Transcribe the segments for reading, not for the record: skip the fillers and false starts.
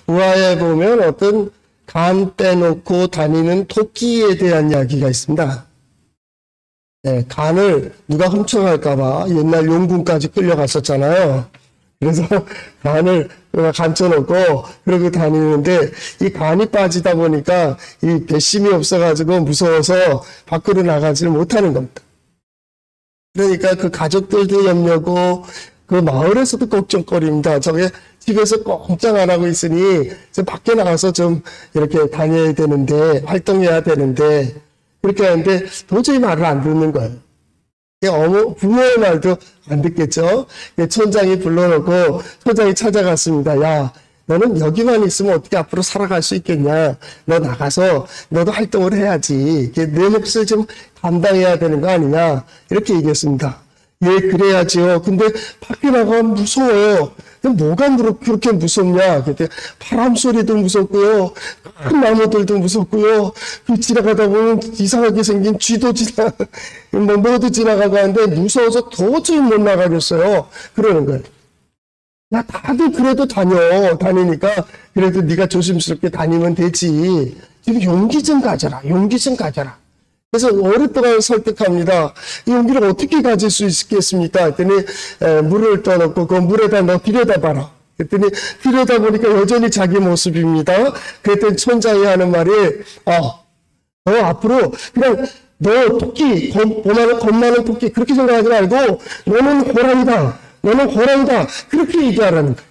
부하에 보면 어떤 간 빼놓고 다니는 토끼에 대한 이야기가 있습니다. 네, 간을 누가 훔쳐갈까봐 옛날 용궁까지 끌려갔었잖아요. 그래서 간을 감춰놓고 그러고 다니는데 이 간이 빠지다 보니까 이 배심이 없어가지고 무서워서 밖으로 나가지를 못하는 겁니다. 그러니까 그 가족들도 염려고 그 마을에서도 걱정거리입니다. 저게 집에서 꼼짝 안 하고 있으니 밖에 나가서 좀 이렇게 다녀야 되는데, 활동해야 되는데, 그렇게 하는데 도저히 말을 안 듣는 거예요. 부모의 말도 안 듣겠죠. 촌장이 불러놓고 촌장이 찾아갔습니다. 야, 너는 여기만 있으면 어떻게 앞으로 살아갈 수 있겠냐. 너 나가서 너도 활동을 해야지. 내 몫을 좀 감당해야 되는 거 아니냐. 이렇게 얘기했습니다. 예, 그래야지요. 근데 밖에 나가면 무서워요. 뭐가 그렇게 무섭냐? 그때 바람 소리도 무섭고요. 큰 나무들도 무섭고요. 지나가다 보면 이상하게 생긴 쥐도 뭐도 지나가고 하는데 무서워서 도저히 못 나가겠어요. 그러는 거예요. 야, 다들 그래도 다니니까 그래도 네가 조심스럽게 다니면 되지. 지금 용기 좀 가져라. 용기 좀 가져라. 그래서 오랫동안 설득합니다. 이 용기를 어떻게 가질 수 있겠습니까? 했더니 물을 떠놓고 그 물에다 너 들여다봐라. 그랬더니 들여다보니까 여전히 자기 모습입니다. 그랬더니 촌장이 하는 말이 너 앞으로 그냥 너 토끼, 겁나는 토끼 그렇게 생각하지 말고 너는 호랑이다. 너는 호랑이다. 그렇게 얘기하라는 거예요.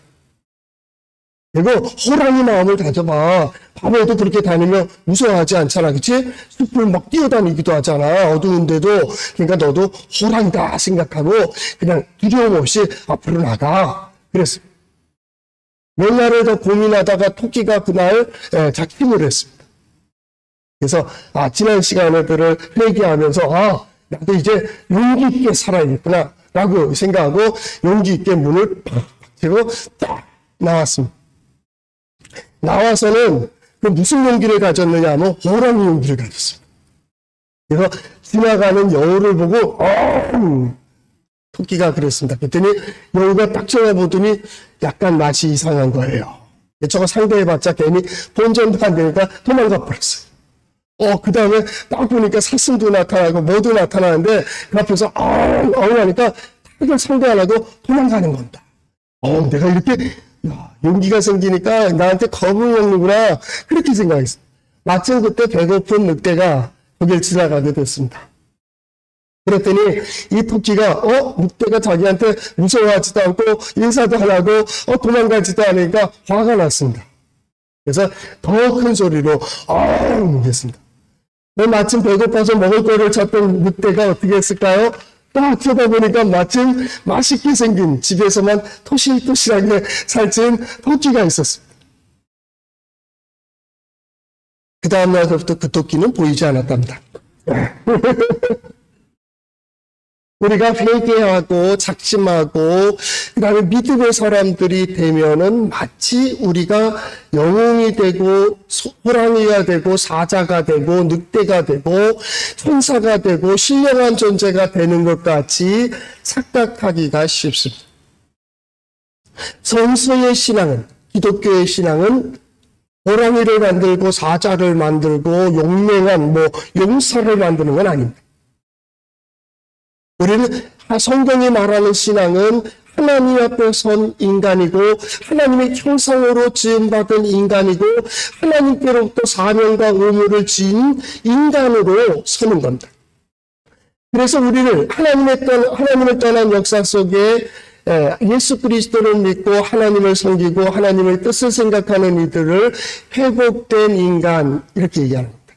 그리고 호랑이 마음을 가져봐. 밤에도 그렇게 다니면 무서워하지 않잖아. 그치? 숲을 막 뛰어다니기도 하잖아. 어두운데도. 그러니까 너도 호랑이다 생각하고 그냥 두려움 없이 앞으로 나가. 그랬습니다. 몇 날을 더 고민하다가 토끼가 그날 작심을 했습니다. 그래서 지난 시간들을 회개하면서 나도 이제 용기 있게 살아야겠구나 라고 생각하고 용기 있게 문을 팍 치고 딱 나왔습니다. 나와서는 그 무슨 용기를 가졌느냐 하면 호랑이 용기를 가졌습니다. 그래서 지나가는 여우를 보고 토끼가 그랬습니다. 그랬더니 여우가 딱 쳐다보더니 약간 맛이 이상한 거예요. 저거 상대해봤자 괜히 본전도 안 되니까 도망가 버렸어요. 그 다음에 딱 보니까 사슴도 나타나고 뭐도 나타나는데 그 앞에서 하니까 탁을 상대 안 하고 도망가는 겁니다. 내가 이렇게 용기가 생기니까 나한테 겁을 먹는구나. 그렇게 생각했어요. 마침 그때 배고픈 늑대가 거길 지나가게 됐습니다. 그랬더니 이 토끼가 늑대가 자기한테 무서워하지도 않고 인사도 안 하고 도망가지도 않으니까 화가 났습니다. 그래서 더 큰 소리로 했습니다. 마침 배고파서 먹을 거를 찾던 늑대가 어떻게 했을까요? 딱 쳐다보니까 마침 맛있게 생긴 집에서만 토실토실하게 살찐 토끼가 있었습니다. 그 다음날부터 그 토끼는 보이지 않았답니다. 우리가 회개하고 작심하고 그 다음에 믿음의 사람들이 되면은 마치 우리가 영웅이 되고 호랑이가 되고 사자가 되고 늑대가 되고 천사가 되고 신령한 존재가 되는 것 같이 착각하기가 쉽습니다. 성서의 신앙은, 기독교의 신앙은 호랑이를 만들고 사자를 만들고 용맹한 용사를 만드는 건 아닙니다. 우리는 성경이 말하는 신앙은 하나님 앞에 선 인간이고 하나님의 형상으로 지음받은 인간이고 하나님께로부터 사명과 의무를 지닌 인간으로 서는 겁니다. 그래서 우리는 하나님을 떠난 역사 속에 예수 그리스도를 믿고 하나님을 섬기고 하나님의 뜻을 생각하는 이들을 회복된 인간 이렇게 얘기하는 겁니다.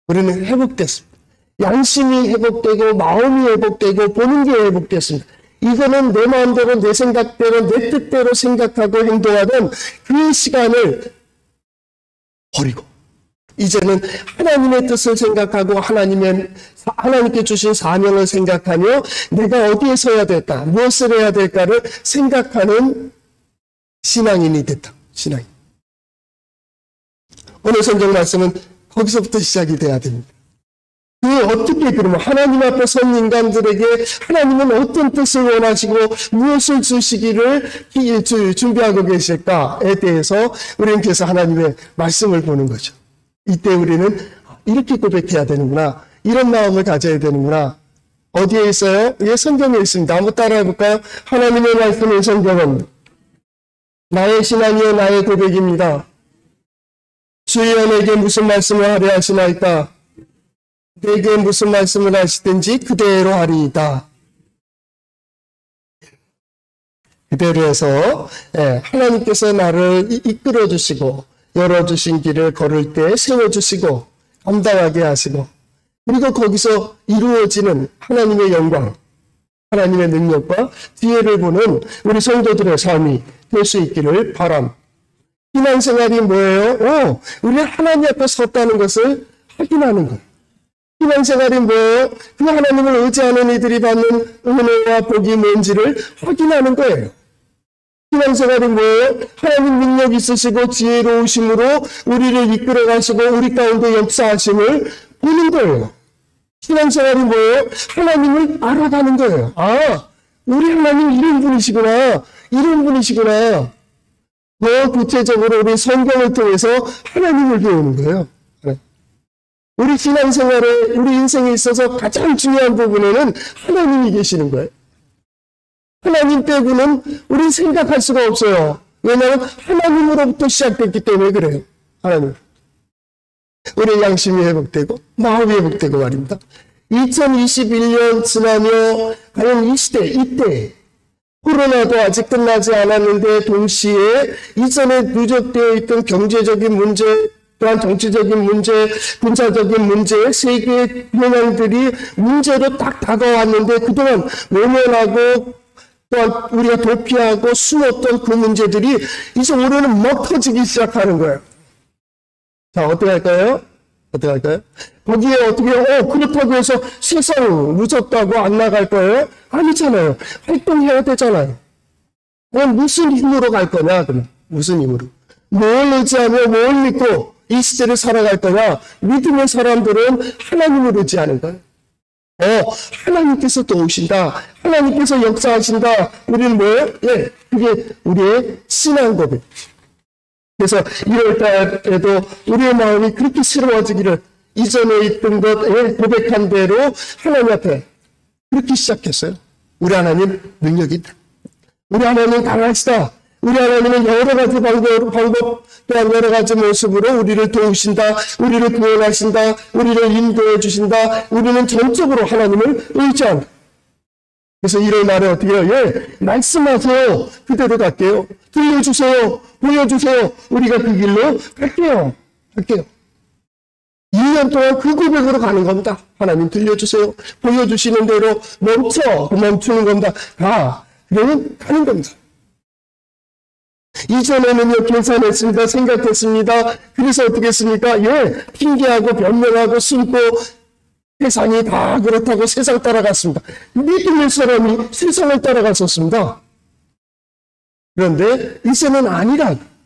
우리는 회복됐습니다. 양심이 회복되고 마음이 회복되고 보는 게 회복됐습니다. 이거는 내 마음대로 내 생각대로 내 뜻대로 생각하고 행동하던 그 시간을 버리고 이제는 하나님의 뜻을 생각하고 하나님께 주신 사명을 생각하며 내가 어디에 서야 될까 무엇을 해야 될까를 생각하는 신앙인이 됐다. 신앙인. 오늘 성경 말씀은 거기서부터 시작이 돼야 됩니다. 어떻게 그러면 하나님 앞에 선 인간들에게 하나님은 어떤 뜻을 원하시고 무엇을 주시기를 준비하고 계실까에 대해서 우리는 그래서 하나님의 말씀을 보는 거죠. 이때 우리는 이렇게 고백해야 되는구나. 이런 마음을 가져야 되는구나. 어디에 있어요? 예, 성경에 있습니다. 한번 따라해 볼까요? 하나님의 말씀의 성경은 나의 신앙이요 나의 고백입니다. 주여 내게 무슨 말씀을 하려 하시나이까? 내게 무슨 말씀을 하시든지 그대로 하리이다. 그대로 해서 하나님께서 나를 이끌어 주시고 열어주신 길을 걸을 때 세워주시고 감당하게 하시고 그리고 거기서 이루어지는 하나님의 영광, 하나님의 능력과 지혜를 보는 우리 성도들의 삶이 될 수 있기를 바랍니다. 신앙생활이 뭐예요? 우리는 하나님 앞에 섰다는 것을 확인하는 거예요. 신앙생활이 뭐예요? 그 하나님을 의지하는 이들이 받는 은혜와 복이 뭔지를 확인하는 거예요. 신앙생활이 뭐예요? 하나님 능력 있으시고 지혜로우심으로 우리를 이끌어 가시고 우리 가운데 역사하심을 보는 거예요. 신앙생활이 뭐예요? 하나님을 알아가는 거예요. 아, 우리 하나님 이런 분이시구나. 이런 분이시구나. 더 구체적으로 우리 성경을 통해서 하나님을 배우는 거예요. 우리 신앙생활에 우리 인생에 있어서 가장 중요한 부분에는 하나님이 계시는 거예요. 하나님 빼고는 우리는 생각할 수가 없어요. 왜냐하면 하나님으로부터 시작됐기 때문에 그래요. 하나님. 우리의 양심이 회복되고 마음이 회복되고 말입니다. 2021년 지나며 과연 이 시대, 이때 코로나도 아직 끝나지 않았는데 동시에 이전에 누적되어 있던 경제적인 문제 또한 정치적인 문제, 군사적인 문제, 세계의 현황들이 문제로 딱 다가왔는데 그동안 외면하고 또한 우리가 도피하고 숨었던 그 문제들이 이제 올해는 막 터지기 시작하는 거예요. 자, 어떻게 할까요? 어떻게 할까요? 거기에 어떻게, 그렇다고 해서 세상 무섭다고 안 나갈 거예요? 아니잖아요. 활동해야 되잖아요. 그럼 무슨 힘으로 갈 거냐, 그러면. 무슨 힘으로. 뭘 의지하며 뭘 믿고 이 시대를 살아갈 거냐? 믿음의 사람들은 하나님을 의지하는 거예요. 하나님께서 도우신다. 하나님께서 역사하신다. 우리는 뭐예요? 예, 그게 우리의 신앙 고백. 그래서 1월 달에도 우리의 마음이 그렇게 새로워지기를 이전에 있던 것에 고백한 대로 하나님 앞에 그렇게 시작했어요. 우리 하나님 능력이 있다. 우리 하나님 강하시다. 우리 하나님은 여러 가지 방법 또한 여러 가지 모습으로 우리를 도우신다. 우리를 구원하신다. 우리를 인도해 주신다. 우리는 전적으로 하나님을 의지한다. 그래서 1월 말에 어떻게 해요? 예, 말씀하세요. 그대로 갈게요. 들려주세요. 보여주세요. 우리가 그 길로 갈게요. 2년 동안 그 고백으로 가는 겁니다. 하나님 들려주세요. 보여주시는 대로 멈추는 겁니다. 그러면 가는 겁니다. 이전에는요, 계산했습니다. 생각했습니다. 그래서 어떻게 했습니까? 예, 핑계하고 변명하고 숨고 세상이 다 그렇다고 세상 따라갔습니다. 믿음의 사람이 세상을 따라갔었습니다. 그런데 이제는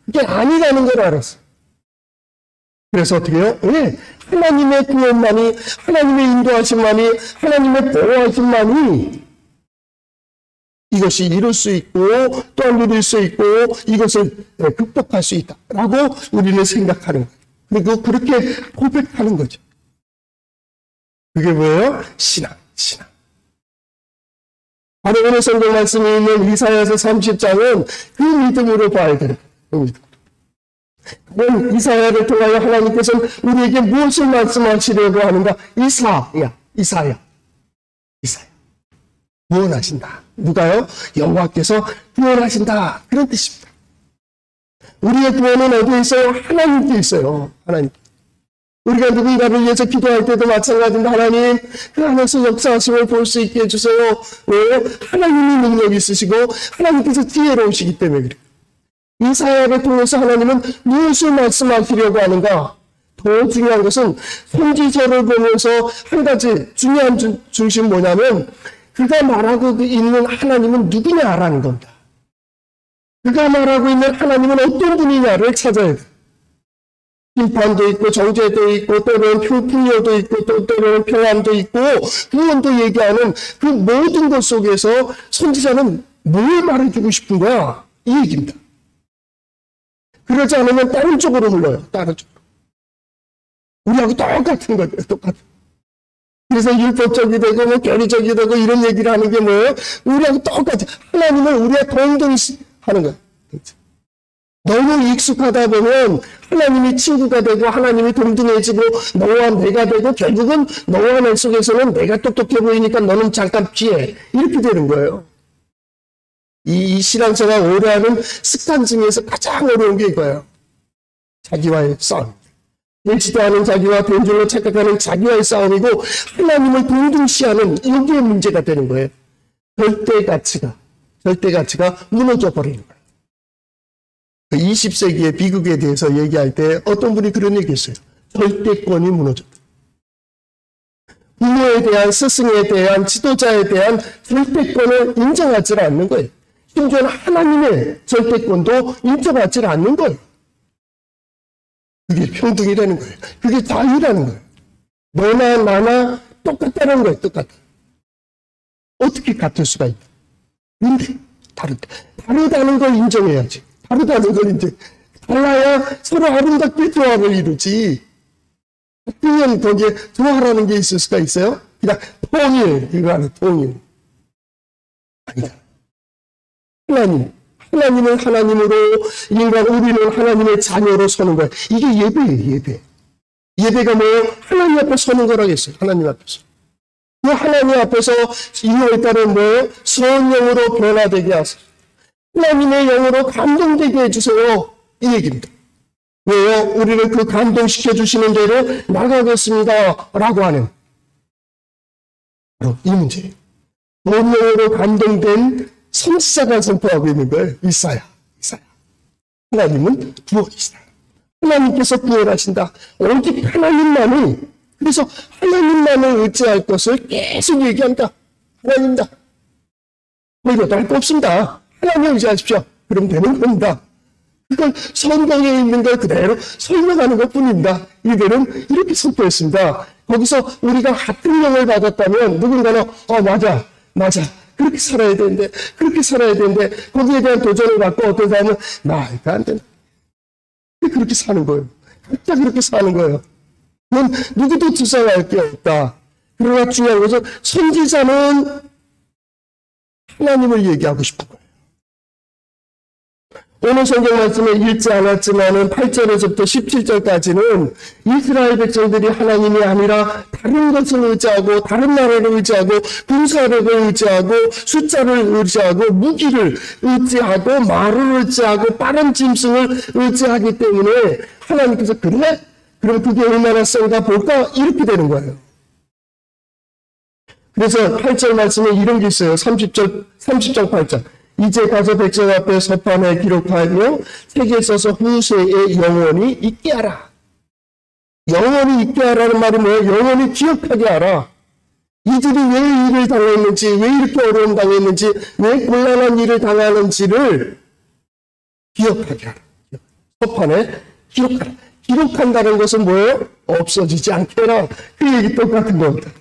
그게 아니라는 걸 알았어요. 그래서 어떻게 해요? 예, 하나님의 구원만이, 하나님의 인도하심만이, 하나님의 보호하심만이 이것이 이룰 수 있고 또한 누릴 수 있고 이것을 극복할 수 있다라고 우리는 생각하는 거예요. 그리고 그렇게 고백하는 거죠. 그게 뭐예요? 신앙. 바로 오늘 성경 말씀에 있는 이사야서 30장은 그 믿음으로 봐야 돼요. 그럼 이사야를 통하여 하나님께서는 우리에게 무엇을 말씀하시려고 하는가? 이사야. 구원하신다. 누가요? 여호와께서 구원하신다. 그런 뜻입니다. 우리의 구원은 어디에 있어요? 하나님께 있어요. 하나님. 우리가 누군가를 위해서 기도할 때도 마찬가지인데 하나님, 그 안에서 역사하심을 볼 수 있게 해주세요. 왜요? 하나님이 능력이 있으시고 하나님께서 지혜로우시기 때문에 그래요. 이사야를 통해서 하나님은 무엇을 말씀하시려고 하는가? 더 중요한 것은 선지서를 보면서 한 가지 중요한 중심 뭐냐면 그가 말하고 있는 하나님은 누구냐라는 겁니다. 그가 말하고 있는 하나님은 어떤 분이냐를 찾아야 돼요. 심판도 있고 정죄도 있고 때로는 풍요도 있고 또 때로는 평안도 있고 구원도 얘기하는 그 모든 것 속에서 선지자는 뭘 말해주고 싶은 거야? 이 얘기입니다. 그러지 않으면 다른 쪽으로 흘러요. 다른 쪽으로. 우리하고 똑같은 거예요. 똑같은. 그래서 율법적이 되고 뭐 교리적이 되고 이런 얘기를 하는 게 뭐예요? 우리하고 똑같이 하나님을 우리가 동등히 하는 거예요. 너무 익숙하다 보면 하나님이 친구가 되고 하나님이 동등해지고 너와 내가 되고 결국은 너와 내 속에서는 내가 똑똑해 보이니까 너는 잠깐 피해. 이렇게 되는 거예요. 이 신앙생활 오래 하는 습관 중에서 가장 어려운 게 이거예요. 자기와의 싸움. 되지도 않은 자기와 된 줄로 착각하는 자기와의 싸움이고 하나님을 동등시하는 여기에 문제가 되는 거예요. 절대 가치가 무너져 버리는 거예요. 20세기의 비극에 대해서 얘기할 때 어떤 분이 그런 얘기 했어요. 절대권이 무너졌다. 부모에 대한, 스승에 대한, 지도자에 대한 절대권을 인정하지 않는 거예요. 심지어는 하나님의 절대권도 인정하지 않는 거예요. 그게 평등이라는 거예요. 그게 자유라는 거예요. 너나 나나 똑같다는 거예요. 똑같다. 어떻게 같을 수가 있다. 근데 다르다는 걸 인정해야지. 다르다는 걸 이제 달라야 서로 아름답게 조화를 이루지. 같으면 거기에 조화라는 게 있을 수가 있어요? 그냥 통일, 이거 하는 통일. 아니다. 하나님을 하나님으로, 우리는 하나님의 자녀로 서는 거예요. 이게 예배예요, 예배. 예배가 뭐예요? 하나님 앞에 서는 거라고 했어요. 하나님 앞에서. 그 하나님 앞에서 2월 달에 뭐예요? 성령으로 변화되게 하세요. 하나님의 영으로 감동되게 해주세요. 이 얘기입니다. 왜요? 우리를 그 감동시켜 주시는 대로 나가겠습니다. 라고 하는 바로 이 문제예요. 성령으로 감동된 선지자가 선포하고 있는 거예요. 이사야. 하나님은 구원이시다. 하나님께서 구원하신다. 오직 하나님만이, 그래서 하나님만을 의지할 것을 계속 얘기한다. 하나님다. 뭐 이것도 할 거 없습니다. 하나님 의지하십시오. 그럼 되는 겁니다. 그걸 성경에 있는 걸 그대로 설명하는 것 뿐입니다. 이들은 이렇게 선포했습니다. 거기서 우리가 같은 영을 받았다면 누군가는 맞아. 그렇게 살아야 되는데 거기에 대한 도전을 받고 어떤 사람은 말도 안 된다. 그렇게 사는 거예요. 각자 그렇게 사는 거예요. 그건 누구도 투사할 게 없다. 그러나 중요한 것은 선지자는 하나님을 얘기하고 싶은 거예요. 오늘 성경 말씀에 읽지 않았지만은 8절에서부터 17절까지는 이스라엘 백성들이 하나님이 아니라 다른 것을 의지하고 다른 나라를 의지하고 군사력을 의지하고 숫자를 의지하고 무기를 의지하고 말을 의지하고 빠른 짐승을 의지하기 때문에 하나님께서 그래? 그럼 그게 얼마나 세다 볼까? 이렇게 되는 거예요. 그래서 8절 말씀에 이런 게 있어요. 30절 8절. 이제 가서 백성 앞에 서판에 기록하며 책에 써서 후세에 영원히 있게 하라. 영원히 있게 하라는 말이 뭐예요? 영원히 기억하게 하라. 이들이 왜 일을 당했는지, 왜 이렇게 어려움 당했는지, 왜 곤란한 일을 당하는지를 기억하게 하라. 서판에 기록하라. 기록한다는 것은 뭐예요? 없어지지 않게 해라. 그 얘기 똑같은 겁니다.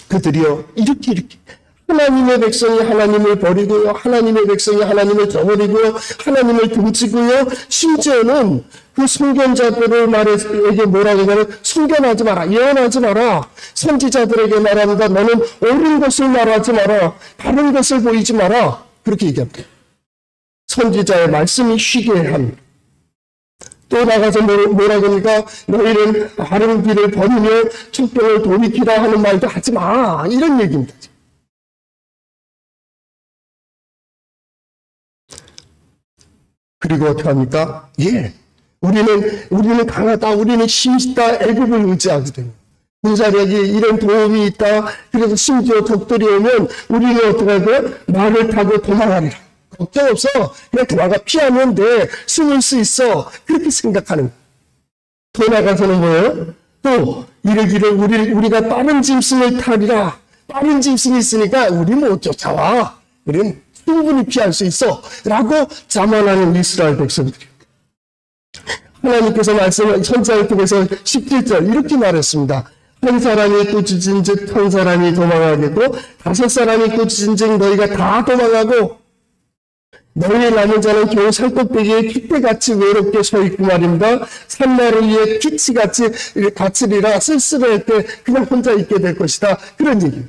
그들이요, 이렇게. 하나님의 백성이 하나님을 버리고요. 하나님의 백성이 하나님을 저버리고요. 하나님을 등지고요. 심지어는 그 선견자들을 말에게 뭐라고 하냐면 선견하지 마라. 예언하지 마라. 선지자들에게 말합니다. 너는 옳은 것을 말하지 마라. 다른 것을 보이지 마라. 그렇게 얘기합니다. 선지자의 말씀이 쉬게 함. 또 나가서 뭐라고 합니까? 너희는 바른 길을 버리며 척병을 돌이키라 하는 말도 하지 마. 이런 얘기입니다. 그리고 어떻게 합니까? 우리는 강하다, 우리는 힘이 있다, 애굽을 의지하거든요. 군사력이 이런 도움이 있다. 그래서 심지어 적들이 오면 우리는 어떻게 하고요? 말을 타고 도망하리라. 걱정 없어. 그냥 도망가 피하면 돼. 숨을 수 있어. 그렇게 생각하는 거예요. 더 나가서는 뭐예요? 또 이르기를 우리가 빠른 짐승을 타리라. 빠른 짐승이 있으니까 우리 못 쫓아와. 우리는 충분히 피할 수 있어. 라고 자만하는 이스라엘 백성들이. 하나님께서 선지자를 통해서 17절 이렇게 말했습니다. 한 사람이 꾸짖은 즉 한 사람이 도망하겠고 5사람이 꾸짖은 즉 너희가 다 도망하고 너희 남은 자는 겨우 살꼭대기에 깃대같이 외롭게 서 있고 말입니다. 산나를 위해 피치같이 갇히리라. 쓸쓸할 때 그냥 혼자 있게 될 것이다. 그런 얘기예요.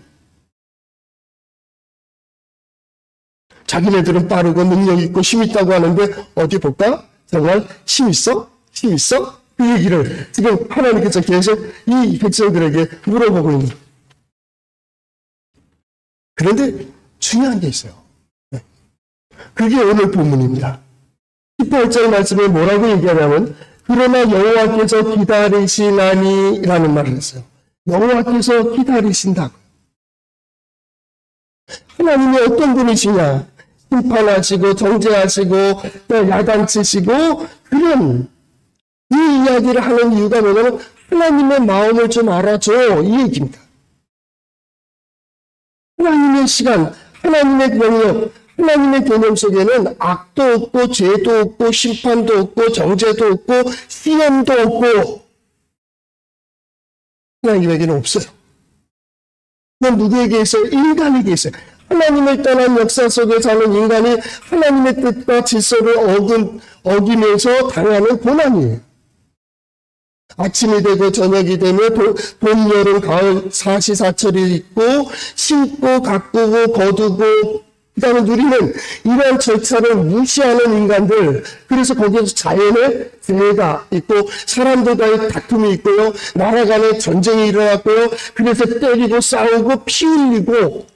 자기네들은 빠르고 능력 있고 힘 있다고 하는데 어디 볼까? 정말 힘 있어? 힘 있어? 그 얘기를 지금 하나님께서 계속 이 백성들에게 물어보고 있는. 그런데 중요한 게 있어요. 그게 오늘 본문입니다. 18절 말씀에 뭐라고 얘기하냐면 그러나 여호와께서 기다리시나니 라는 말을 했어요. 여호와께서 기다리신다고. 하나님이 어떤 분이시냐? 심판하시고 정죄하시고 또 야단치시고 그런 이 이야기를 하는 이유가 뭐냐면 하나님의 마음을 좀 알아줘 이 얘기입니다. 하나님의 시간, 하나님의 명령, 하나님의 개념 속에는 악도 없고 죄도 없고 심판도 없고 정죄도 없고 시험도 없고 하나님에게는 없어요. 그건 누구에게 있어요? 인간에게 있어요. 하나님을 떠난 역사 속에 사는 인간이 하나님의 뜻과 질서를 어기면서 당하는 고난이에요. 아침이 되고 저녁이 되면 봄, 여름, 가을 사시사철이 있고 심고 가꾸고 거두고 그 다음에 누리는 이러한 절차를 무시하는 인간들. 그래서 거기에서 자연의 재해가 있고 사람들과의 다툼이 있고요. 나라 간의 전쟁이 일어났고요. 그래서 때리고 싸우고 피 흘리고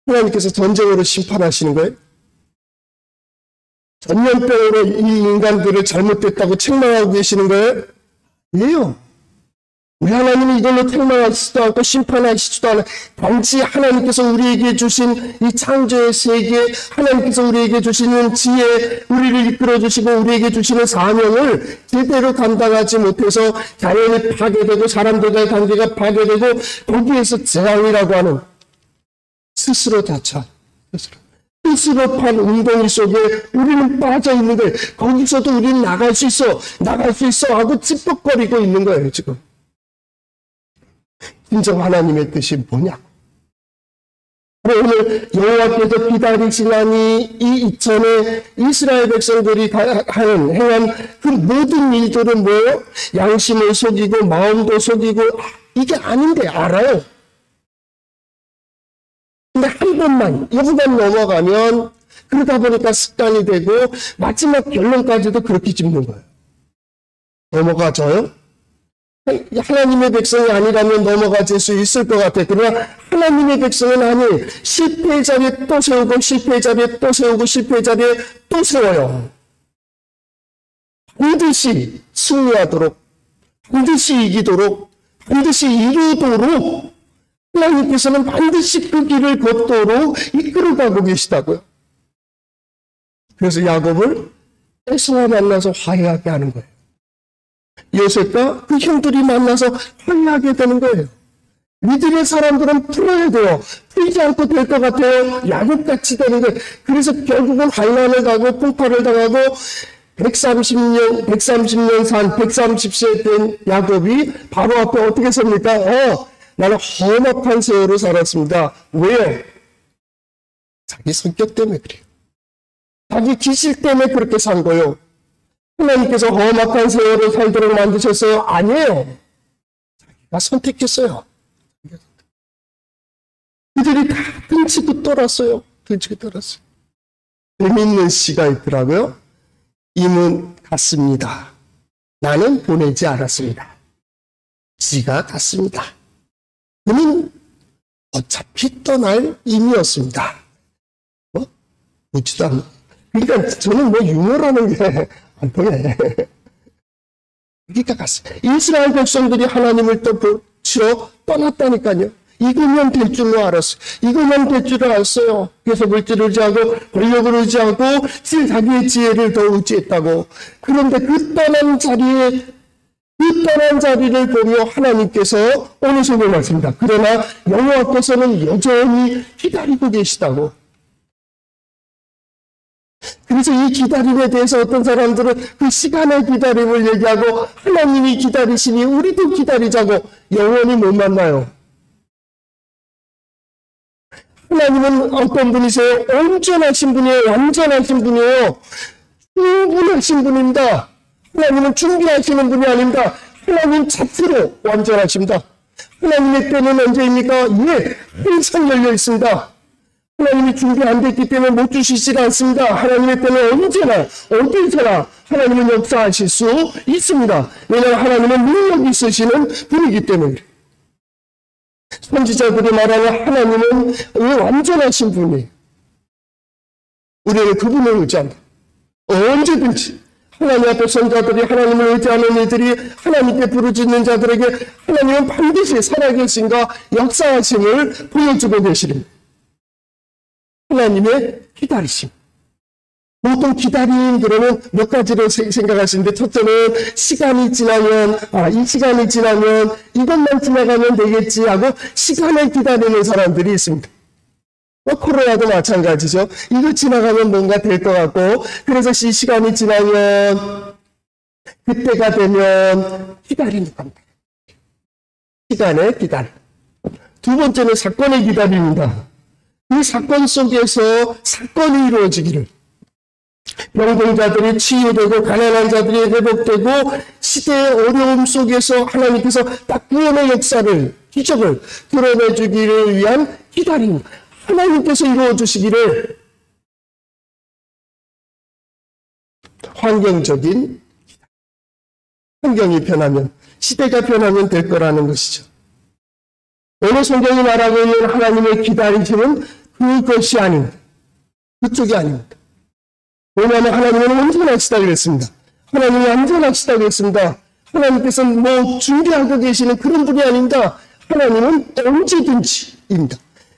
하나님께서 전쟁으로 심판하시는 거예요. 전염병으로 이 인간들을 잘못됐다고 책망하고 계시는 거예요. 아니에요. 우리 하나님이 이걸로 책망하시지도 않고 심판하시지도 않아요. 단지 하나님께서 우리에게 주신 이 창조의 세계, 하나님께서 우리에게 주시는 지혜, 우리를 이끌어주시고 우리에게 주시는 사명을 제대로 감당하지 못해서 자연이 파괴되고 사람들과의 관계가 파괴되고 거기에서 재앙이라고 하는 스스로 다쳐. 스스로 판 웅덩이 속에 우리는 빠져 있는 거예요. 거기서도 우리는 나갈 수 있어 하고 찌뻑거리고 있는 거예요, 지금. 진정 하나님의 뜻이 뭐냐? 오늘 여호와께서 기다리시나니 이 이전에 이스라엘 백성들이 행한 그 모든 일들은 뭐예요? 양심을 속이고 마음도 속이고 이게 아닌데 알아요. 근데 한 번만 넘어가면 그러다 보니까 습관이 되고 마지막 결론까지도 그렇게 짚는 거예요. 넘어가져요? 하나님의 백성이 아니라면 넘어가질 수 있을 것 같아요. 그러나 하나님의 백성은 아니 실패의 자리에 또 세우고 실패의 자리에 또 세우고 실패의 자리에 또 세워요. 반드시 승리하도록 반드시 이기도록 반드시 이루도록 하나님께서는 반드시 그 길을 걷도록 이끌어가고 계시다고요. 그래서 야곱을 에서와 만나서 화해하게 하는 거예요. 요셉과 그 형들이 만나서 화해하게 되는 거예요. 믿음의 사람들은 풀어야 돼요. 풀지 않고 될 것 같아요. 야곱같이 되는 거예요. 그래서 결국은 환난을 가고 풍파를 당하고 130년 산 130세 된 야곱이 바로 앞에 어떻게 섭니까? 나는 험악한 세월을 살았습니다. 왜요? 자기 성격 때문에 그래요. 자기 기질 때문에 그렇게 산 거예요. 하나님께서 험악한 세월을 살도록 만드셨어요? 아니에요. 자기가 선택했어요. 그들이 다 등치고 떨었어요. 재밌는 시가 있더라고요. 임은 갔습니다. 나는 보내지 않았습니다. 지가 갔습니다. 그는 어차피 떠날 임이었습니다. 묻지도 않는. 그러니까 저는 유머라는 게 안 통해. 그러니까 갔어요. 이스라엘 백성들이 하나님을 치러 떠났다니까요. 이거면 될 줄로 알았어요. 이거면 될 줄을 알았어요. 그래서 물질을 의지하고 권력을 의지하고 자기의 지혜를 더 의지했다고. 그런데 그 떠난 자리를 보며 하나님께서 오늘 속에 말씀입니다. 그러나 여호와께서는 여전히 기다리고 계시다고. 그래서 이 기다림에 대해서 어떤 사람들은 그 시간의 기다림을 얘기하고 하나님이 기다리시니 우리도 기다리자고 영원히 못 만나요. 하나님은 어떤 분이세요? 온전하신 분이에요. 완전하신 분이에요. 충분하신 분입니다. 하나님은 준비하시는 분이 아닙니다. 하나님 자체로 완전하십니다. 하나님의 때는 언제입니까? 예, 항상 열려 있습니다. 하나님이 준비 안 됐기 때문에 못 주시지 않습니다. 하나님의 때는 언제나 어디서나 하나님은 역사하실 수 있습니다. 왜냐하면 하나님은 능력이 있으시는 분이기 때문에. 선지자들이 말하는 하나님은 완전하신 분이에요. 우리는 그분을 의지합니다. 언제든지 하나님 앞에 선자들이 하나님을 의지하는 이들이 하나님께 부르짖는 자들에게 하나님은 반드시 살아계신가 역사하심을 보여주고 계시는 하나님의 기다리심. 보통 기다림 그러면 몇 가지로 생각하시는데, 첫째는 시간이 지나면, 이 시간이 지나면 이것만 지나가면 되겠지 하고 시간을 기다리는 사람들이 있습니다. 코로나도 마찬가지죠. 이거 지나가면 뭔가 될 것 같고, 그래서 시간이 지나면, 그때가 되면 기다리는 겁니다. 시간의 기다림. 두 번째는 사건의 기다림입니다. 이 사건 속에서 사건이 이루어지기를, 병동자들이 치유되고 가난한 자들이 회복되고 시대의 어려움 속에서 하나님께서 딱 구원의 역사를, 기적을 드러내 주기를 위한 기다림, 하나님께서 이루어 주시기를 환경적인 기다림. 환경이 변하면, 시대가 변하면 될 거라는 것이죠. 오늘 성경이 말하고 있는 하나님의 기다리심은 그것이 아닙니다. 그쪽이 아닙니다. 왜냐하면 하나님은 온전하시다 그랬습니다. 하나님이 완전하시다 그랬습니다. 하나님께서는 뭐 준비하고 계시는 그런 분이 아닙니다. 하나님은 언제든지입니다.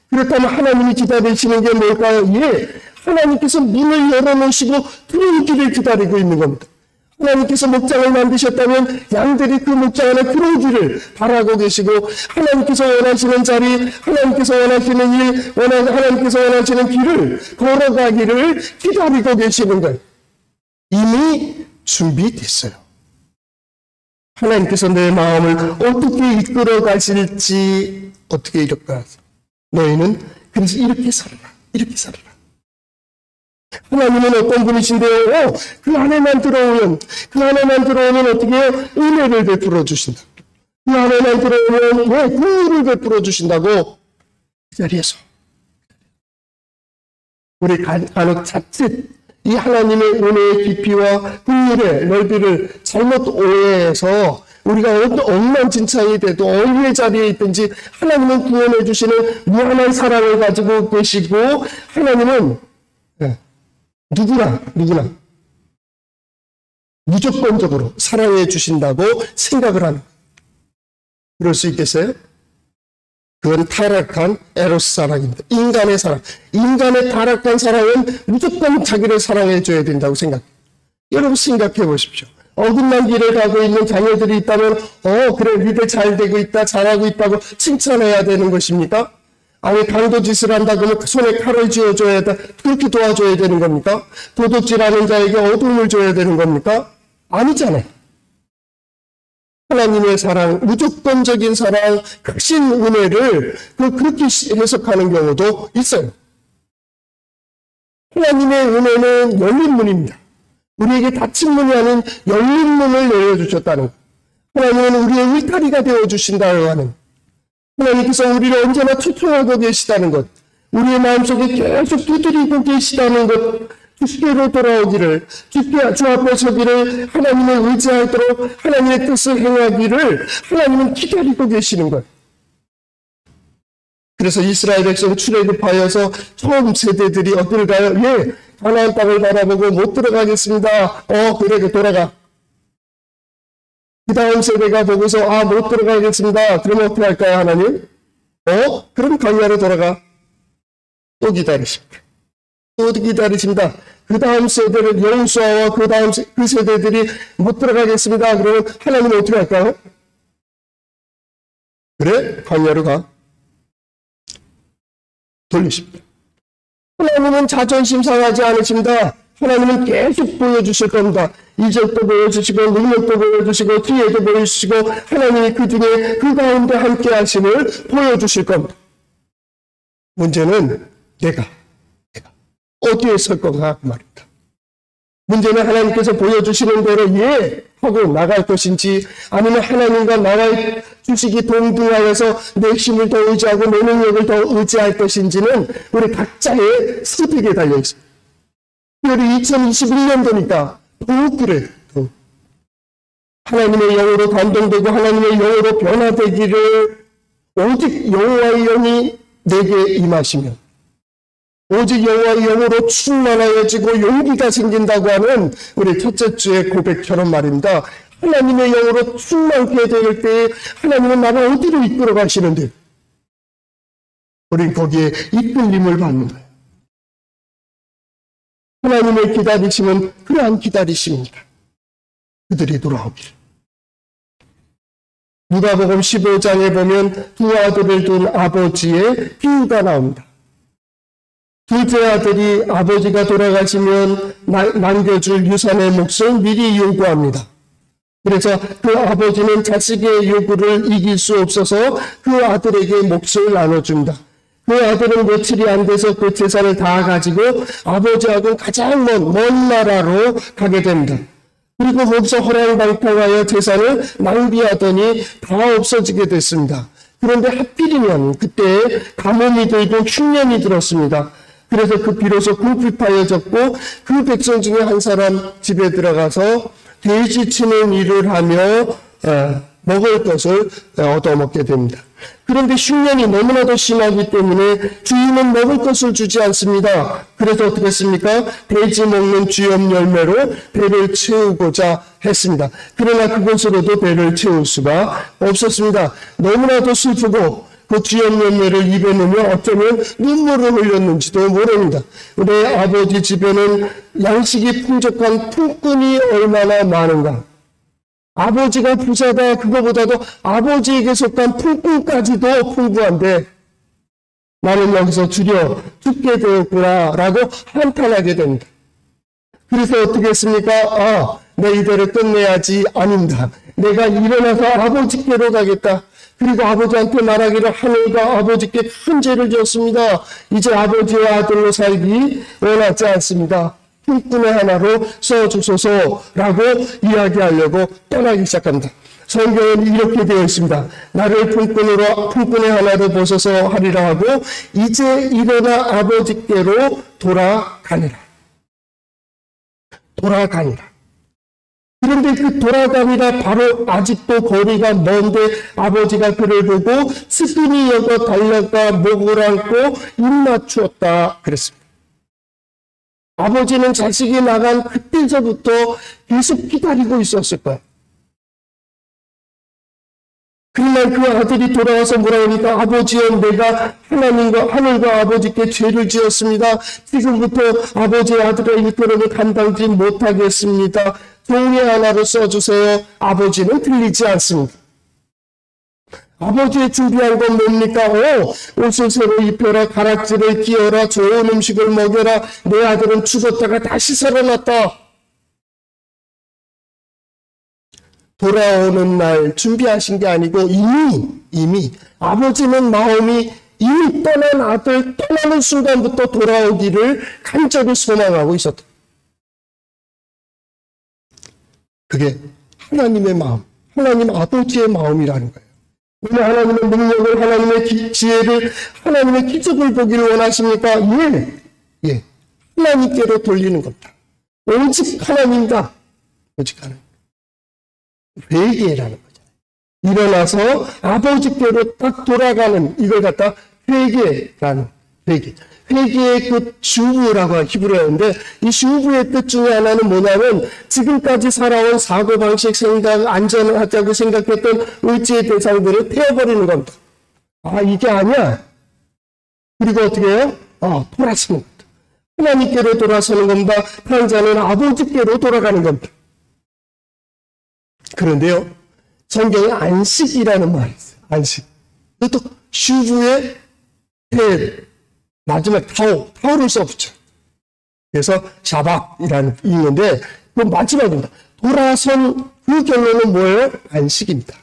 그렇다면 하나님이 기다리시는 게 뭘까요? 예, 하나님께서 문을 열어놓으시고 들어오기를 기다리고 있는 겁니다. 하나님께서 목장을 만드셨다면 양들이 그 목장 안에 들어오기를 바라고 계시고, 하나님께서 원하시는 자리, 하나님께서 원하시는 일, 하나님께서 원하시는 길을 걸어가기를 기다리고 계시는 거예요. 이미 준비됐어요. 하나님께서 내 마음을 어떻게 이끌어 가실지, 어떻게 이끌어 가실지. 너희는 그래서 이렇게 살아라, 이렇게 살아라. 하나님은 어떤 분이신데요? 그 안에만 들어오면 어떻게 해요? 은혜를 베풀어 주신다. 그 안에만 들어오면 긍휼을 베풀어 주신다고. 그 자리에서 우리 간혹 자칫 이 하나님의 은혜의 깊이와 긍휼의 넓이를 잘못 오해해서 우리가 엉망진창이 돼도 어디의 자리에 있든지 하나님은 구원해 주시는 무한한 사랑을 가지고 계시고, 하나님은 누구나 무조건적으로 사랑해 주신다고 생각을 하는, 그럴 수 있겠어요? 그건 타락한 에로스 사랑입니다. 인간의 사랑. 인간의 타락한 사랑은 무조건 자기를 사랑해 줘야 된다고 생각해요. 여러분 생각해 보십시오. 어긋난 길을 가고 있는 자녀들이 있다면 그래, 니들 잘 되고 있다, 잘하고 있다고 칭찬해야 되는 것입니까? 아니, 강도짓을 한다 그러면 손에 칼을 쥐어줘야 돼, 그렇게 도와줘야 되는 겁니까? 도둑질하는 자에게 어둠을 줘야 되는 겁니까? 아니잖아요. 하나님의 사랑, 무조건적인 사랑, 크신 은혜를 그렇게 해석하는 경우도 있어요. 하나님의 은혜는 열린 문입니다. 우리에게 닫힌 문이 아닌 열린 문을 열어주셨다는 것. 하나님은 우리의 울타리가 되어주신다고 하는, 하나님께서 우리를 언제나 초청하고 계시다는 것, 우리의 마음속에 계속 두드리고 계시다는 것, 주께로 돌아오기를, 주께 주 앞에 서기를, 하나님을 의지하도록 하나님의 뜻을 행하기를 하나님은 기다리고 계시는 것. 그래서 이스라엘 백성 출애굽하여서 처음 세대들이 어딜 가요? 예, 가나안 땅을 바라보고 못 들어가겠습니다. 그래, 돌아가. 그 다음 세대가 보고서 못 들어가겠습니다. 그러면 어떻게 할까요, 하나님? 그럼 광야로 돌아가. 또 기다리십니다. 또 기다리십니다. 그 다음 세대를, 여호수아와 그 다음 그 세대들이 못 들어가겠습니다. 그러면 하나님은 어떻게 할까요? 그래, 광야로 가. 돌리십니다. 하나님은 자존심 상하지 않으십니다. 하나님은 계속 보여주실 겁니다. 이적도 보여주시고 능력도 보여주시고 기회도 보여주시고 하나님이 그 중에 그 가운데 함께 하심을 보여주실 겁니다. 문제는 내가 어디에 설 건가 그 말입니다. 문제는 하나님께서 보여주시는 대로 예 하고 나갈 것인지 아니면 하나님과 나라의 주식이 동등하여서 내 힘을 더 의지하고 내 능력을 더 의지할 것인지는 우리 각자의 선택에 달려 있습니다. 우리 2021년도니까 더욱 그래. 하나님의 영으로 감동되고 하나님의 영으로 변화되기를 오직 여호와의 영이 내게 임하시면 오직 여호와의 영으로 충만하여지고 용기가 생긴다고 하는 우리 첫째 주의 고백처럼 말입니다. 하나님의 영으로 충만케 될 때에 하나님은 나를 어디로 이끌어 가시는데 우린 거기에 이끌림을 받는 거예요. 하나님의 기다리심은 그러한 기다리심입니다. 그들이 돌아오기를. 누가복음 15장에 보면 두 아들을 둔 아버지의 비유가 나옵니다. 둘째 아들이 아버지가 돌아가시면 남겨줄 유산의 몫을 미리 요구합니다. 그래서 그 아버지는 자식의 요구를 이길 수 없어서 그 아들에게 몫을 나눠줍니다. 그 아들은 며칠이 안 돼서 그 재산을 다 가지고 아버지하고 가장 먼 나라로 가게 됩니다. 그리고 거기서 허랑방탕하여 재산을 낭비하더니 다 없어지게 됐습니다. 그런데 하필이면 그때 가뭄이 들고 흉년이 들었습니다. 그래서 그 비로소 궁핍하여졌고 그 백성 중에 한 사람 집에 들어가서 돼지 치는 일을 하며 먹을 것을 얻어먹게 됩니다. 그런데 흉년이 너무나도 심하기 때문에 주인은 먹을 것을 주지 않습니다. 그래서 어떻게 했습니까? 돼지 먹는 쥐염 열매로 배를 채우고자 했습니다. 그러나 그것으로도 배를 채울 수가 없었습니다. 너무나도 슬프고 그 쥐염 열매를 입에 넣으면 어쩌면 눈물을 흘렸는지도 모릅니다. 우리 아버지 집에는 양식이 풍족한 품꾼이 얼마나 많은가. 아버지가 부자다 그거보다도 아버지에게 속한 품꾼까지도 풍부한데 나는 여기서 줄여 죽게 되었구나 라고 한탄하게 됩니다. 그래서 어떻게 했습니까? 내 이대로 끝내야지. 아닙니다. 내가 일어나서 아버지께로 가겠다. 그리고 아버지한테 말하기를 하늘과 아버지께 큰 죄를 지었습니다. 이제 아버지와 아들로 살기 원하지 않습니다. 품꾼의 하나로 써주소서라고 이야기하려고 떠나기 시작합니다. 성경은 이렇게 되어 있습니다. 나를 품꾼의 하나로 보소서 하리라 하고 이제 일어나 아버지께로 돌아가니라. 그런데 그 돌아가니라 바로 아직도 거리가 먼데 아버지가 그를 보고 스승이 여겨 달려가 목을 안고 입 맞추었다 그랬습니다. 아버지는 자식이 나간 그때서부터 계속 기다리고 있었을 거예요. 그날 그 아들이 돌아와서 뭐라 하니까 아버지여 내가 하늘과 아버지께 죄를 지었습니다. 지금부터 아버지의 아들의 일거름을 감당지 못하겠습니다. 종이 하나로 써주세요. 아버지는 들리지 않습니다. 아버지의 준비한 건 뭡니까? 옷을 새로 입혀라, 가락지를 끼워라, 좋은 음식을 먹여라. 내 아들은 죽었다가 다시 살아났다. 돌아오는 날 준비하신 게 아니고 이미 아버지는 마음이 이미 떠난 아들 떠나는 순간부터 돌아오기를 간절히 소망하고 있었다. 그게 하나님의 마음, 하나님 아버지의 마음이라는 거예요. 오늘 하나님의 능력을, 하나님의 지혜를, 하나님의 기적을 보기를 원하십니까? 예. 하나님께로 돌리는 겁니다. 오직 하나님이다. 오직 하나님. 회개라는 거잖아요. 일어나서 아버지께로 딱 돌아가는 이걸 갖다 회개라는 회개. 회개의 그 슈브라고 히브리어인데 이 슈브의 뜻 중에 하나는 뭐냐면 지금까지 살아온 사고방식 생각, 안전하다고 생각했던 의지의 대상들을 태워버리는 겁니다. 이게 아니야. 그리고 어떻게 해요? 돌아서는 겁니다. 하나님께로 돌아서는 겁니다. 당자는 아버지께로 돌아가는 겁니다. 그런데요, 성경에 안식이라는 말이 있어요. 안식. 또 슈브의 해 마지막 타오를 써붙여. 그래서 샤박이라는 있는데 그 마지막입니다. 돌아선 그 결론은 뭐예요? 안식입니다.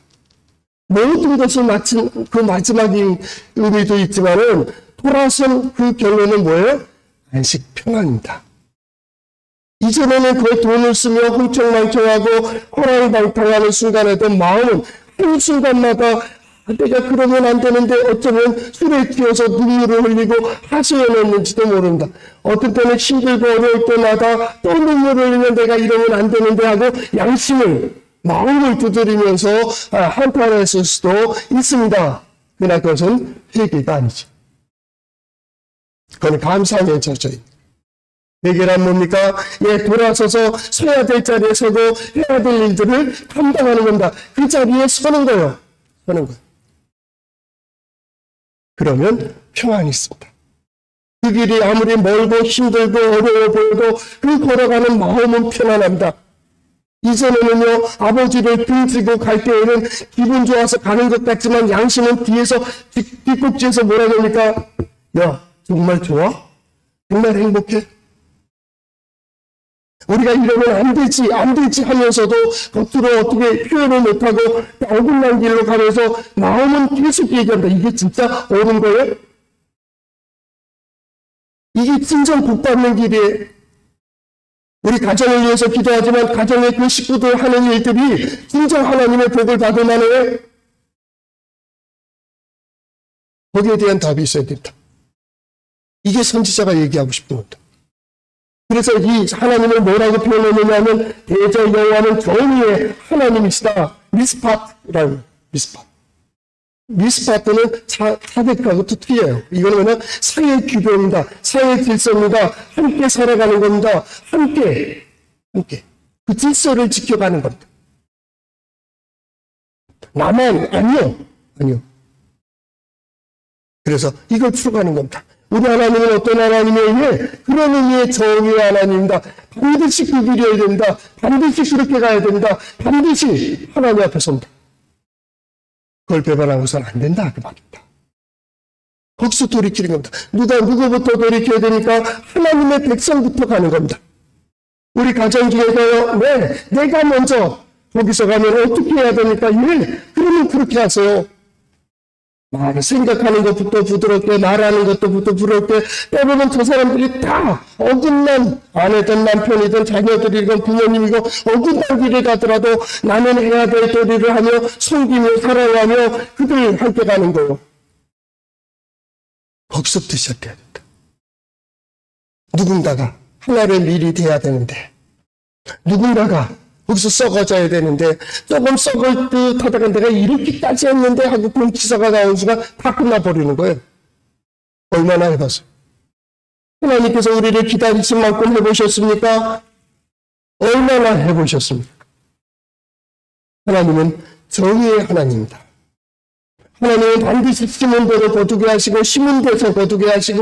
모든 것을 마친 그 마지막인 의미도 있지만은 돌아선 그 결론은 뭐예요? 안식, 평안입니다. 이전에는 그 돈을 쓰며 흥청망청하고 호랑이방탕하는 순간에도 마음은 한순간마다 내가 그러면 안 되는데 어쩌면 술에 튀어서 눈물을 흘리고 하소연했는지도 모른다. 어떤 때는 힘들고 어려울 때마다 또 눈물을 흘리면 내가 이러면 안 되는데 하고 양심을, 마음을 두드리면서 한탄했을 수도 있습니다. 그러나 그것은 회개가 아니죠. 그건 감사의 저저입니다. 회개란 뭡니까? 돌아서서 서야 될 자리에 서고 해야 될 일들을 감당하는 겁니다. 그 자리에 서는 거예요. 서는 거예요. 그러면 평안이 있습니다. 그 길이 아무리 멀고 힘들고 어려워 보여도 그 걸어가는 마음은 편안합니다. 이전에는요, 아버지를 등지고 갈 때에는 기분 좋아서 가는 것 같지만 양심은 뒤에서, 뒷꼭지에서 뭐라 그럽니까? 야, 정말 좋아? 정말 행복해? 우리가 이러면 안 되지 하면서도 겉으로 어떻게 표현을 못하고 어긋난 길로 가면서 마음은 계속 얘기한다. 이게 진짜 옳은 거예요? 이게 진정 복 받는 길이에요. 우리 가정을 위해서 기도하지만 가정의 그 식구들 하는 일들이 진정 하나님의 복을 받을 만해요? 거기에 대한 답이 있어야 된다. 이게 선지자가 얘기하고 싶은 겁니다. 그래서 이 하나님을 뭐라고 표현했느냐면 대저 여호와는 정의의 하나님이시다. 미스팟이라는 미스팟. 미스팟은 사대하고 또 틀려요. 이거는 그냥 사회 규범입니다. 사회 질서입니다. 함께 살아가는 겁니다. 함께 그 질서를 지켜가는 겁니다. 나만 아니요. 그래서 이걸 풀어가는 겁니다. 우리 하나님은 어떤 하나님이에요? 그런 의미의 정의의 하나님입니다. 반드시 그 길이어야 됩니다. 반드시 그렇게 가야 됩니다. 반드시 하나님 앞에 섭니다. 그걸 배반하고서는 안 된다 그 말입니다. 거기서 돌이키는 겁니다. 누구부터 돌이켜야 되니까 하나님의 백성부터 가는 겁니다. 우리 가정 중에서요, 내가 먼저 거기서 가면 어떻게 해야 됩니까? 그러면 그렇게 하세요. 생각하는 것부터 부드럽게, 말하는 것부터 부드럽게, 때로는 저 사람들이 다 어긋난 아내든 남편이든 자녀들이든 부모님이고 어긋난 길을 가더라도 나는 해야 될 도리를 하며 섬기며 사랑하며 그들 함께 가는 거예요. 거기서부터 시작해야 된다. 누군가가 하나를 미리 돼야 되는데 누군가가 거기서 썩어져야 되는데 조금 썩을 듯 하다가 내가 이렇게까지 했는데 하고 공치사가 나온 순간 다 끝나버리는 거예요. 얼마나 해봤어요? 하나님께서 우리를 기다리신 만큼 해보셨습니까? 얼마나 해보셨습니까? 하나님은 정의의 하나님입니다. 하나님은 반드시 심은 대로 거두게 하시고 심은 데서 거두게 하시고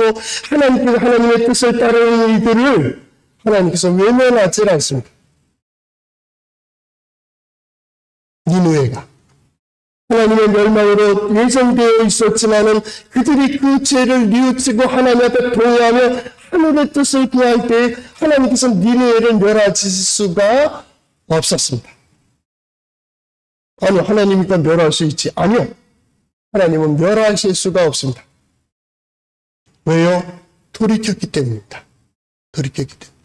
하나님께서 하나님의 뜻을 따르는 일들을 하나님께서 외면하지 않습니다. 니느웨가 하나님의 멸망으로 예정되어 있었지만은 그들이 그 죄를 뉘우치고 하나님 앞에 동의하며 하늘의 뜻을 구할 때 하나님께서 니느웨를 멸하실 수가 없었습니다. 아니요, 하나님이니까 멸할 수 있지. 아니요, 하나님은 멸하실 수가 없습니다. 왜요? 돌이켰기 때문입니다. 돌이켰기 때문입니다.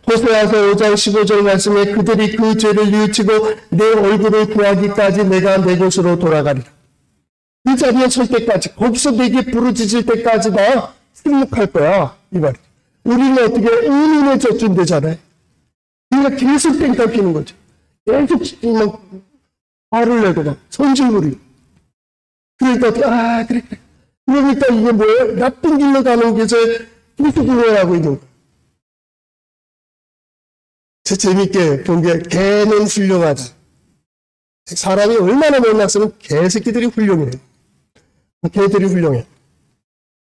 호세아서 5장 15절 말씀에 그들이 그 죄를 뉘우치고 내 얼굴을 구하기까지 내가 내 곳으로 돌아가리라. 그 자리에 설 때까지, 거기서 내게 부르짖을 때까지 나 승복할 거야. 이 말이에요. 우리는 어떻게 은인의 젖준대잖아요. 그러니까 계속 땡깡 피는 거죠. 계속 막 화를 내고 막 성질부리고. 그러니까 그래. 그러니까 이게 뭐예요? 나쁜 길로 가는 것을 계속 후회하고 있는 거예요. 제 재밌게 본 게 개는 훌륭하다. 사람이 얼마나 못났으면 개새끼들이 훌륭해. 개들이 훌륭해.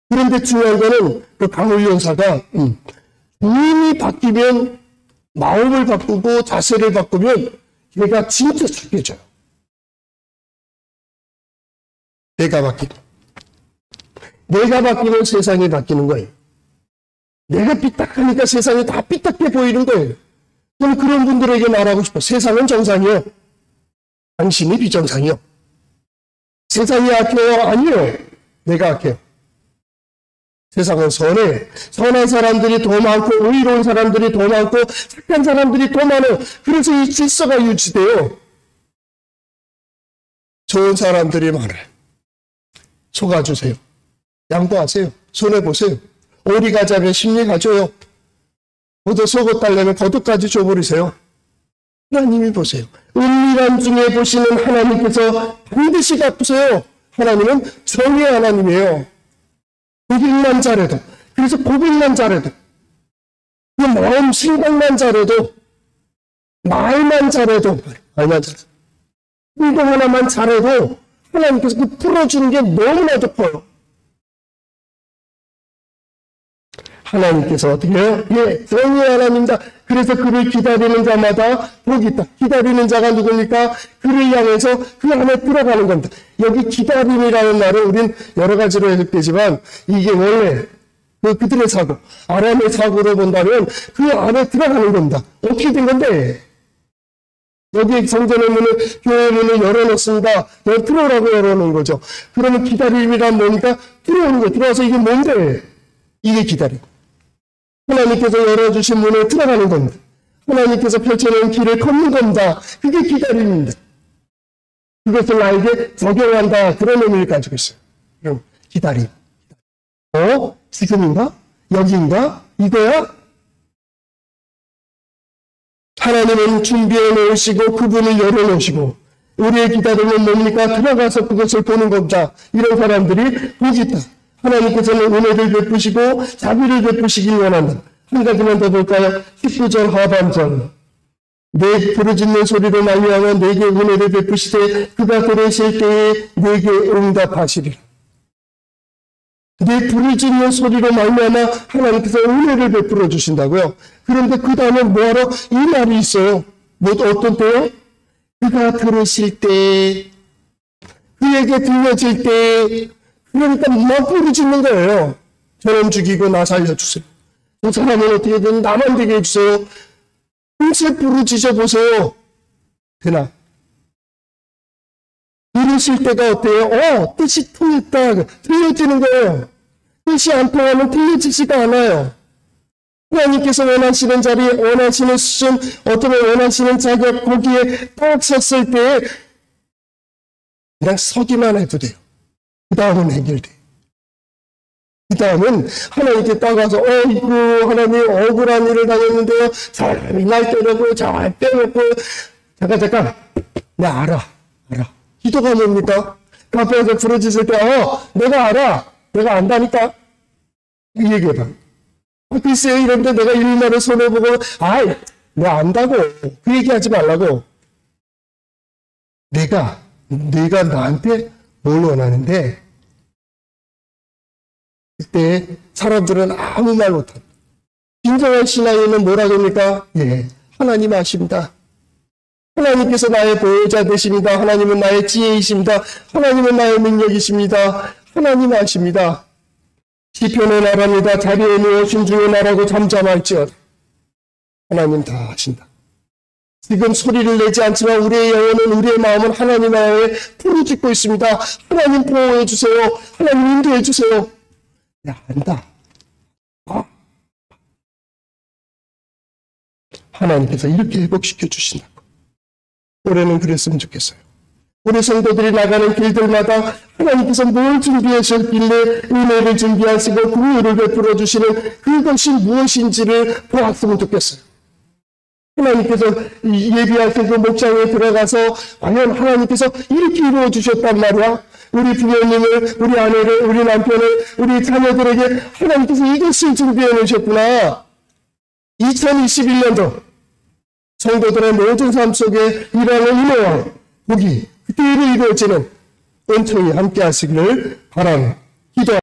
그런데 중요한 거는 그 강훈련사가 주인이 바뀌면 마음을 바꾸고 자세를 바꾸면 걔가 진짜 착해져요. 내가 바뀌면 세상이 바뀌는 거예요. 내가 삐딱하니까 세상이 다 삐딱해 보이는 거예요. 저는 그런 분들에게 말하고 싶어요. 세상은 정상이요. 당신이 비정상이요. 세상이 악해요? 아니요. 내가 악해요. 세상은 선해. 선한 사람들이 더 많고 의로운 사람들이 더 많고 착한 사람들이 더 많아요. 그래서 이 질서가 유지돼요. 좋은 사람들이 많아요. 속아주세요. 양보하세요. 손해보세요. 오리 가자면 심리 가져요. 모두 속았달려면 거듭까지 줘버리세요. 하나님이 보세요. 은밀한 중에 보시는 하나님께서 반드시 갚으세요. 하나님은 정의의 하나님이에요. 고백만 잘해도, 그래서 고백만 잘해도, 그 마음 생각만 잘해도, 말만 잘해도, 행동 하나만 잘해도 하나님께서 그 풀어주는 게 너무나도 커요. 하나님께서 어떻게 해요? 예, 정의의 하나님이다. 그래서 그를 기다리는 자마다 복이 있다. 기다리는 자가 누굽니까? 그를 향해서 그 안에 들어가는 겁니다. 여기 기다림이라는 말은 우린 여러 가지로 해석되지만 이게 원래 그들의 사고, 아람의 사고로 본다면 그 안에 들어가는 겁니다. 어떻게 된 건데? 여기 성전의 문을, 교회 문을 열어놓습니다. 들어오라고 열어놓은 거죠. 그러면 기다림이란 뭡니까? 들어오는 거예요. 들어와서 이게 뭔데? 이게 기다림. 하나님께서 열어주신 문에 들어가는 겁니다. 하나님께서 펼쳐놓은 길을 걷는 겁니다. 그게 기다림입니다. 그것을 나에게 적용한다. 그런 의미를 가지고 있어요. 그럼 기다림. 지금인가? 여기인가? 이거야? 하나님은 준비해 놓으시고 그분을 열어놓으시고 우리의 기다림은 뭡니까? 들어가서 그것을 보는 겁니다. 이런 사람들이 복이 있다. 하나님께서는 은혜를 베푸시고 자비를 베푸시길 원한다. 한 가지만 더 볼까요? 19절 하반절. 내 부르짖는 소리로 말미암아 내게 은혜를 베푸시되 그가 들으실 때에 내게 응답하시리라. 내 부르짖는 소리로 말미암아 하나님께서 은혜를 베풀어 주신다고요. 그런데 그 다음에 뭐하러? 이 말이 있어요. 어떤 때요? 그가 들으실 때, 그에게 들려질 때, 그러니까 막 부르짖는 거예요. 저놈 죽이고 나 살려주세요. 저 사람은 어떻게든 나만 되게 해주세요. 금세 부르짖어 보세요. 되나? 들으실 때가 어때요? 뜻이 통했다. 들려지는 거예요. 뜻이 안 통하면 들려지지가 않아요. 하나님께서 원하시는 자리, 원하시는 수준, 어쩌면 원하시는 자격, 거기에 딱 섰을 때 그냥 서기만 해도 돼요. 그 다음은 해결돼요. 그 다음은 하나님께 딱 와서 이거 하나님 억울한 일을 당했는데요. 사람이 날 때려고 잘 빼놓고 잠깐 내 알아. 기도가 뭡니까? 카페에서 부르짖을 때 내가 알아. 내가 안다니까. 이 얘기해봐. 글쎄요 이런데 내가 일말을 손해보고 내가 안다고. 그 얘기하지 말라고. 내가 나한테 뭘 원하는데 그때 사람들은 아무 말 못합니다. 진정한 신앙인은 뭐라고 합니까? 예, 하나님 아십니다. 하나님께서 나의 보호자 되십니다. 하나님은 나의 지혜이십니다. 하나님은 나의 능력이십니다. 하나님 아십니다. 시편의 나라입니다. 자리에 누워 신중히 말하고 잠잠할지어다. 하나님 다 아신다. 지금 소리를 내지 않지만 우리의 영혼은 우리의 마음은 하나님 아래 부르짖고 있습니다. 하나님 보호해 주세요. 하나님 인도해 주세요. 안다. 하나님께서 이렇게 회복시켜 주신다고. 올해는 그랬으면 좋겠어요. 우리 성도들이 나가는 길들마다 하나님께서 뭘 준비하셨길래 은혜를 준비하시고 긍휼을 베풀어 주시는 그것이 무엇인지를 보았으면 좋겠어요. 하나님께서 예비하시고 목장에 들어가서 과연 하나님께서 이렇게 이루어 주셨단 말이야. 우리 부모님을, 우리 아내를, 우리 남편을, 우리 자녀들에게 하나님께서 이것을 준비해 놓으셨구나. 2021년도 성도들의 모든 삶 속에 일하는 은혜와 복이 그때로 이루어지는 은총이 함께 하시기를 바랍니다. 기도